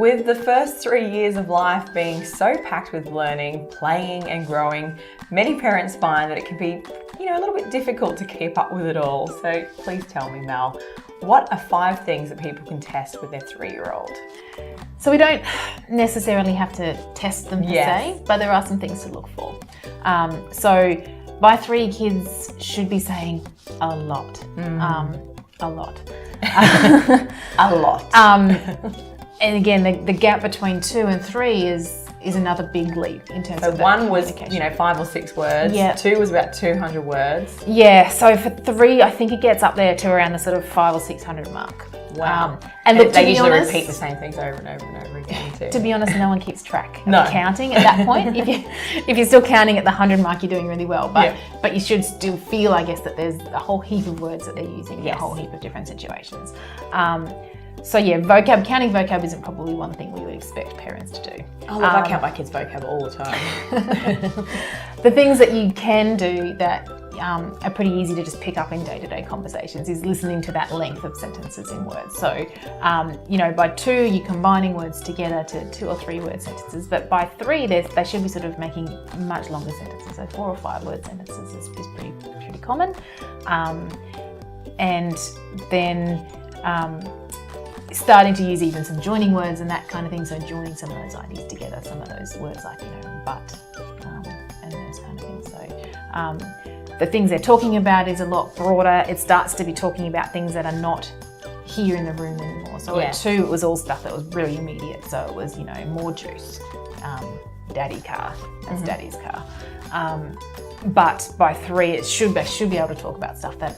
With the first 3 years of life being so packed with learning, playing and growing, many parents find that it can be, a little bit difficult to keep up with it all. So please tell me, Mel, what are 5 things that people can test with their 3-year-old? So we don't necessarily have to test them per se, but there are some things to look for. So by 3, kids should be saying a lot. A lot. A lot. And again, the gap between 2 and 3 is another big leap in terms of one was, 5 or 6 words. Yeah. 2 was about 200 words. Yeah. So for 3, I think it gets up there to around the sort of 500 or 600 mark. Wow. And look, they usually repeat the same things over and over and over again too. To be honest, no one keeps track of the counting at that point. If you're still counting at the 100 mark, you're doing really well. But you should still feel, I guess, that there's a whole heap of words that they're using in a whole heap of different situations. So yeah, counting vocab isn't probably one thing we would expect parents to do. Oh, look, I count my kids' vocab all the time. The things that you can do that are pretty easy to just pick up in day-to-day conversations is listening to that length of sentences in words. So, by 2, you're combining words together to 2 or 3 word sentences, but by 3, they should be sort of making much longer sentences. So 4 or 5 word sentences is pretty common. And then starting to use even some joining words and that kind of thing. So joining some of those ideas together, some of those words like, but, and those kind of things. So the things they're talking about is a lot broader. It starts to be talking about things that are not here in the room anymore. So at 2, it was all stuff that was really immediate. So it was, more juice, daddy car, that's daddy's car. But by 3, they should be able to talk about stuff that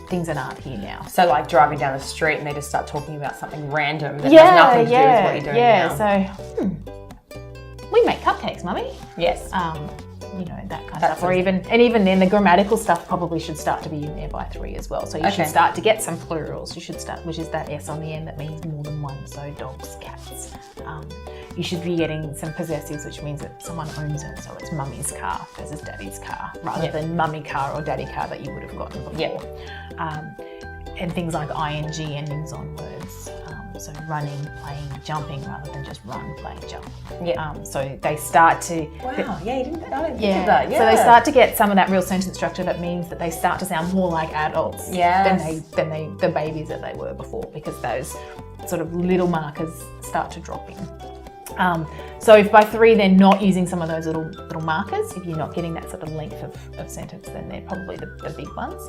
things that aren't here now. So like driving down the street and they just start talking about something random that has nothing to do with what you're doing now. So, we make cupcakes, Mummy. Yes. That kind of stuff. Or even then the grammatical stuff probably should start to be in there by 3 as well. So you should start to get some plurals. You should start, which is that S on the end that means more than one. So dogs, cats. You should be getting some possessives, which means that someone owns it. So it's mummy's car versus daddy's car, rather than mummy car or daddy car that you would have gotten before. And things like ing endings on words. So running, playing, jumping, rather than just run, play, jump. So they start to... Wow, I didn't think of that. So they start to get some of that real sentence structure that means that they start to sound more like adults than the babies that they were before, because those sort of little markers start to drop in. So if by 3 they're not using some of those little markers, if you're not getting that sort of length of sentence, then they're probably the big ones.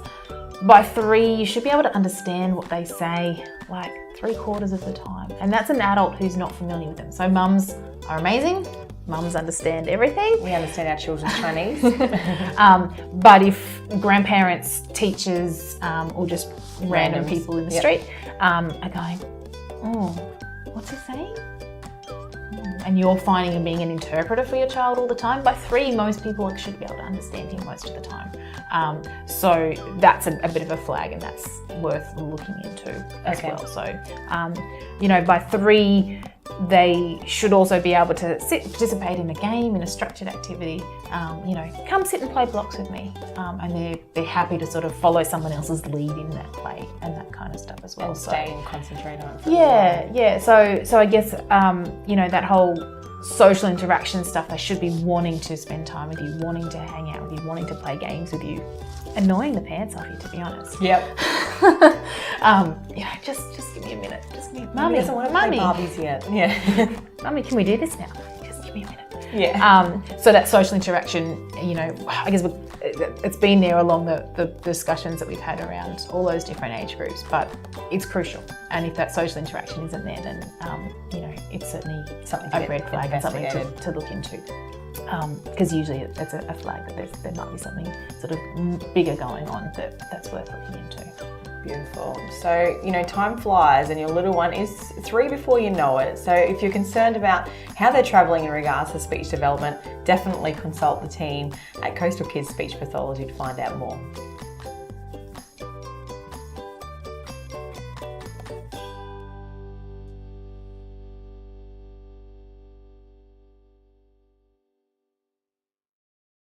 By 3, you should be able to understand what they say like 3/4 of the time. And that's an adult who's not familiar with them. So mums are amazing. Mums understand everything. We understand our children's Chinese. But if grandparents, teachers, or just random people in the street are going, oh, what's he saying? And you're finding and being an interpreter for your child all the time, by 3, most people should be able to understand him most of the time. So that's a bit of a flag, and that's worth looking into as well. So, by 3, they should also be able to participate in a game, in a structured activity. Come sit and play blocks with me. And they're happy to sort of follow someone else's lead in that play and that kind of stuff as well. And stay and concentrate on it. Yeah. So I guess, that whole social interaction stuff, they should be wanting to spend time with you, wanting to hang out with you, wanting to play games with you, annoying the pants off you, to be honest. Yep. Just give me a minute. Mummy doesn't want to play Barbies yet. Yeah. Mummy, can we do this now? Just give me a minute. Yeah. So that social interaction, I guess it's been there along the discussions that we've had around all those different age groups, but it's crucial. And if that social interaction isn't there, then, it's certainly something a red flag and something to look into. Because usually it's a flag that there might be something sort of bigger going on that's worth looking into. Beautiful. So, time flies and your little one is 3 before you know it. So if you're concerned about how they're travelling in regards to speech development, definitely consult the team at Coastal Kids Speech Pathology to find out more.